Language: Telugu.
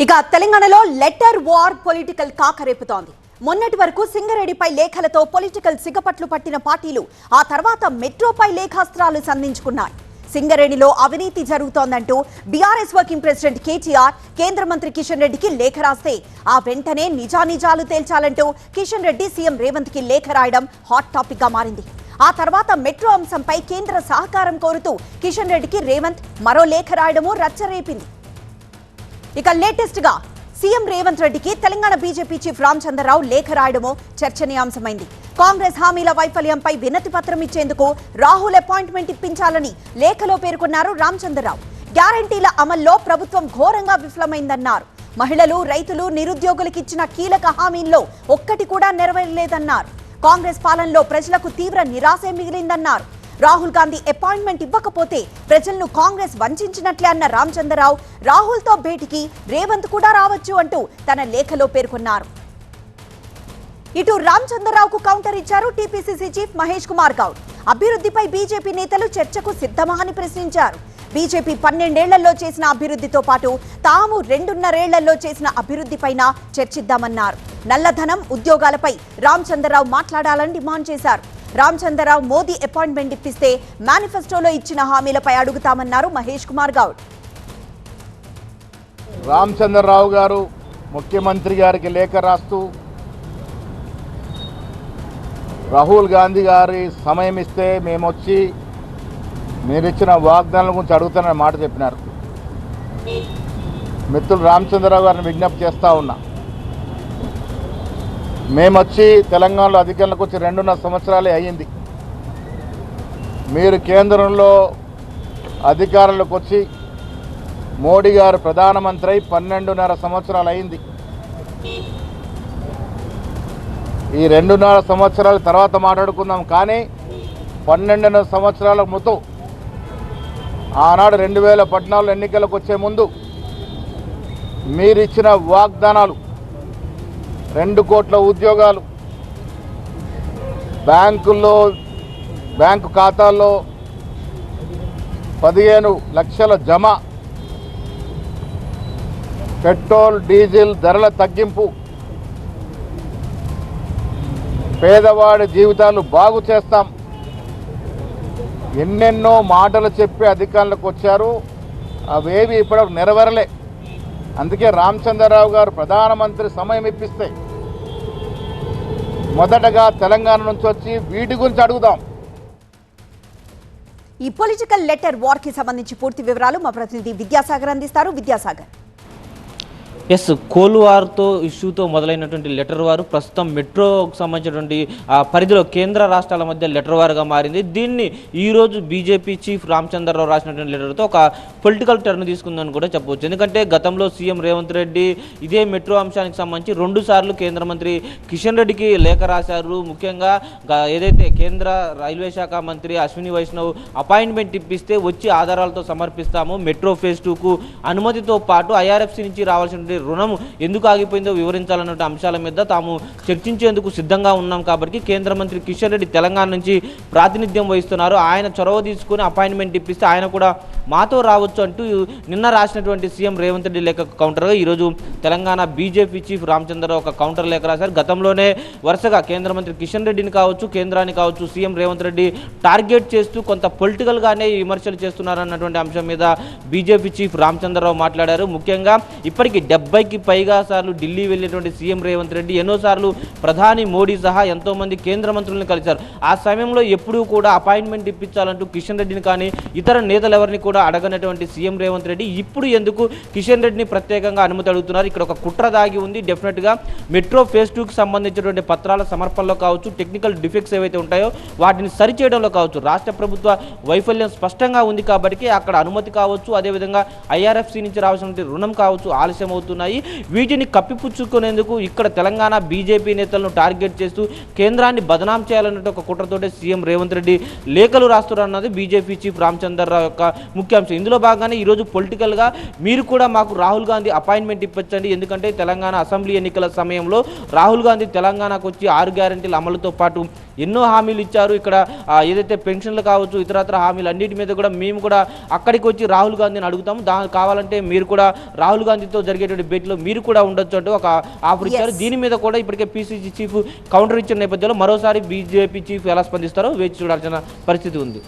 ఇక తెలంగాణలో లెటర్ వార్ పొలిటికల్ కాకరేపుతోంది. మొన్నటి వరకు సింగరేణిపై లేఖలతో పొలిటికల్ సిగపట్లు పట్టిన పార్టీలు ఆ తర్వాత మెట్రోపై లేఖాస్త్రాలు సంధించుకున్నాయి. సింగరేణిలో అవినీతి జరుగుతోందంటూ బీఆర్ఎస్ వర్కింగ్ ప్రెసిడెంట్ కేటీఆర్ కేంద్ర మంత్రి కిషన్ రెడ్డికి లేఖ రాస్తే ఆ వెంటనే నిజానిజాలు తేల్చాలంటూ కిషన్ రెడ్డి సీఎం రేవంత్ కి లేఖ రాయడం హాట్ టాపిక్ గా మారింది. ఆ తర్వాత మెట్రో అంశంపై కేంద్ర సహకారం కోరుతూ కిషన్ రెడ్డికి రేవంత్ మరో లేఖ రాయడము రచ్చరేపింది. ఇక లేటెస్ట్ గా సీఎం రేవంత్ రెడ్డికి తెలంగాణ బీజేపీ చీఫ్ రామచంద్రరావు లేఖ రాయడమో చర్చనీయాంశమైంది. కాంగ్రెస్ హామీల వైఫల్యంపై వినతి పత్రం ఇచ్చేందుకు రాహుల్ అపాయింట్మెంట్ ఇప్పించాలని లేఖలో పేర్కొన్నారు రామచంద్రరావు. గ్యారంటీల అమల్లో ప్రభుత్వం ఘోరంగా విఫలమైందన్నారు. మహిళలు, రైతులు, నిరుద్యోగులకు ఇచ్చిన కీలక హామీల్లో ఒక్కటి కూడా నెరవేరలేదన్నారు. కాంగ్రెస్ పాలనలో ప్రజలకు తీవ్ర నిరాశే మిగిలిందన్నారు. రాహుల్ గాంధీ అపాయింట్మెంట్ ఇవ్వకపోతే ప్రజలను కాంగ్రెస్ వంచినట్లే అన్న రామచంద్రరావు రాహుల్ తో భేటీకి రేవంత్ కూడా రావచ్చు అంటూ తన లేఖలో పేర్కొన్నారు. ఇటు రామచంద్రరావుకు కౌంటర్ ఇచ్చారు టీపీసీసీ చీఫ్ మహేష్ కుమార్ గౌడ్. అభివృద్ధిపై బీజేపీ నేతలు చర్చకు సిద్ధమా అని ప్రశ్నించారు. బీజేపీ 12 ఏళ్లలో చేసిన అభివృద్ధితో పాటు తాము 2.5 ఏళ్లలో చేసిన అభివృద్ధిపైన చర్చిద్దామన్నారు. నల్లధనం, ఉద్యోగాలపై రామచంద్రరావు మాట్లాడాలని డిమాండ్ చేశారు. రామచంద్రరావు మోదీ అపాయింట్మెంట్ ఇప్పిస్తే మేనిఫెస్టోలో ఇచ్చిన హామీలపై అడుగుతామన్నారు మహేష్ కుమార్ గౌడ్. రామచంద్రరావు గారు ముఖ్యమంత్రి గారికి లేఖ రాస్తూ రాహుల్ గాంధీ గారి సమయం ఇస్తే మేము వచ్చి మీరు ఇచ్చిన వాగ్దానాల గురించి అడుగుతానని మాట చెప్పినారు. మిత్రులు రామచంద్రరావు గారిని విజ్ఞప్తి చేస్తూ ఉన్నా, మేము వచ్చి తెలంగాణలో అధికారంలోకి వచ్చి 2.5 సంవత్సరాలే అయ్యింది. మీరు కేంద్రంలో అధికారంలోకి వచ్చి మోడీ గారు ప్రధానమంత్రి అయి 12.5 సంవత్సరాలు అయింది. ఈ 2.5 సంవత్సరాల తర్వాత మాట్లాడుకుందాం, కానీ 12.5 సంవత్సరాల ముందు ఆనాడు 2014 ఎన్నికలకు వచ్చే ముందు మీరు ఇచ్చిన వాగ్దానాలు 2 కోట్ల ఉద్యోగాలు, బ్యాంకు ఖాతాల్లో 15 లక్షల జమ, పెట్రోల్ డీజిల్ ధరల తగ్గింపు, పేదవాడి జీవితాలు బాగు చేస్తాం, ఎన్నెన్నో మాటలు చెప్పి అధికారులకు వచ్చారు. అవేవి ఇప్పటివరకు నెరవేరలే. అందుకే రామచంద్రరావు గారు ప్రధానమంత్రి సమయం ఇప్పిస్తే మొదటగా తెలంగాణ నుంచి వచ్చి వీటి గురించి అడుగుదాం. ఈ పొలిటికల్ లెటర్ వార్ కి సంబంధించి పూర్తి వివరాలు మా ప్రతినిధి విద్యాసాగర్ అందిస్తారు. విద్యాసాగర్. ఎస్, కోల్వార్తో ఇష్యూతో మొదలైనటువంటి లెటర్ వారు ప్రస్తుతం మెట్రోకు సంబంధించినటువంటి పరిధిలో కేంద్ర రాష్ట్రాల మధ్య లెటర్ వారుగా మారింది. దీన్ని ఈరోజు బీజేపీ చీఫ్ రామచంద్రరావు రాసినటువంటి లెటర్తో ఒక పొలిటికల్ టర్న్ తీసుకుందని కూడా చెప్పవచ్చు. ఎందుకంటే గతంలో సీఎం రేవంత్ రెడ్డి ఇదే మెట్రో అంశానికి సంబంధించి 2 సార్లు కేంద్ర మంత్రి కిషన్ రెడ్డికి లేఖ రాశారు. ముఖ్యంగా ఏదైతే కేంద్ర రైల్వే శాఖ మంత్రి అశ్విని వైష్ణవ్ అపాయింట్మెంట్ ఇప్పిస్తే వచ్చి ఆధారాలతో సమర్పిస్తాము, మెట్రో ఫేజ్ 2కు అనుమతితో పాటు ఐఆర్ఎఫ్సి నుంచి రావాల్సిన రుణం ఎందుకు ఆగిపోయిందో వివరించాలన్న అంశాల మీద తాము చర్చించేందుకు సిద్ధంగా ఉన్నాం. కాబట్టి కేంద్ర మంత్రి కిషన్ రెడ్డి తెలంగాణ నుంచి ప్రాతినిధ్యం వహిస్తున్నారు. ఆయన చొరవ తీసుకుని అపాయింట్మెంట్ ఇప్పిస్తే ఆయన కూడా మాతో రావచ్చు అంటూ నిన్న రాసినటువంటి సీఎం రేవంత్ రెడ్డి లేఖ కౌంటర్గా ఈరోజు తెలంగాణ బీజేపీ చీఫ్ రామచంద్రరావు ఒక కౌంటర్ లేఖ రాశారు. గతంలోనే వరుసగా కేంద్ర మంత్రి కిషన్ రెడ్డిని కావచ్చు, కేంద్రాన్ని కావచ్చు సీఎం రేవంత్ రెడ్డి టార్గెట్ చేస్తూ కొంత పొలిటికల్గానే విమర్శలు చేస్తున్నారన్నటువంటి అంశం మీద బీజేపీ చీఫ్ రామచంద్రరావు మాట్లాడారు. ముఖ్యంగా ఇప్పటికీ 70కి పైగా సార్లు ఢిల్లీ వెళ్ళినటువంటి సీఎం రేవంత్ రెడ్డి ఎన్నోసార్లు ప్రధాని మోడీ సహా ఎంతోమంది కేంద్ర మంత్రులను కలిశారు. ఆ సమయంలో ఎప్పుడూ కూడా అపాయింట్మెంట్ ఇప్పించాలంటూ కిషన్ రెడ్డిని కానీ ఇతర నేతలు ఎవరిని కూడా అడగనటువంటి సీఎం రేవంత్ రెడ్డి ఇప్పుడు ఎందుకు కిషన్ రెడ్డిని ప్రత్యేకంగా అనుమతి అడుగుతున్నారు? ఇక్కడ ఒక కుట్ర దాగి ఉంది. డెఫినెట్గా మెట్రో ఫేజ్ 2కి సంబంధించినటువంటి పత్రాల సమర్పణలో కావచ్చు, టెక్నికల్ డిఫెక్ట్స్ ఏవైతే ఉంటాయో వాటిని సరిచేయడంలో కావచ్చు, రాష్ట్ర ప్రభుత్వ వైఫల్యం స్పష్టంగా ఉంది. కాబట్టి అక్కడ అనుమతి కావచ్చు, అదేవిధంగా ఐఆర్ఎఫ్సి నుంచి రావాల్సిన రుణం కావచ్చు ఆలస్యం అవుతున్నాయి. వీటిని కప్పిపుచ్చుకునేందుకు ఇక్కడ తెలంగాణ బీజేపీ నేతలను టార్గెట్ చేస్తూ కేంద్రాన్ని బదనాం చేయాలన్నట్టు ఒక కుట్రతోటే సీఎం రేవంత్ రెడ్డి లేఖలు రాస్తున్నారన్నది బీజేపీ చీఫ్ రామచంద్రరావు యొక్క ముఖ్యాంశం. ఇందులో భాగంగానే ఈరోజు పొలిటికల్గా మీరు కూడా మాకు రాహుల్ గాంధీ అపాయింట్మెంట్ ఇప్పించండి, ఎందుకంటే తెలంగాణ అసెంబ్లీ ఎన్నికల సమయంలో రాహుల్ గాంధీ తెలంగాణకు వచ్చి 6 గ్యారెంటీల అమలుతో పాటు ఎన్నో హామీలు ఇచ్చారు. ఇక్కడ ఏదైతే పెన్షన్లు కావచ్చు, ఇతరత్ర హామీలు అన్నిటి మీద కూడా మేము కూడా అక్కడికి వచ్చి రాహుల్ గాంధీని అడుగుతాము. కావాలంటే మీరు కూడా రాహుల్ గాంధీతో జరిగేటువంటి జరిగేటువంటి భేటీలో మీరు కూడా ఉండొచ్చు అంటూ ఒక ఆఫర్ ఇచ్చారు. దీని మీద కూడా ఇప్పటికే పిసిసి చీఫ్ కౌంటర్ ఇచ్చిన నేపథ్యంలో మరోసారి బీజేపీ చీఫ్ ఎలా స్పందిస్తారో వేచి చూడాల్సిన పరిస్థితి ఉంది.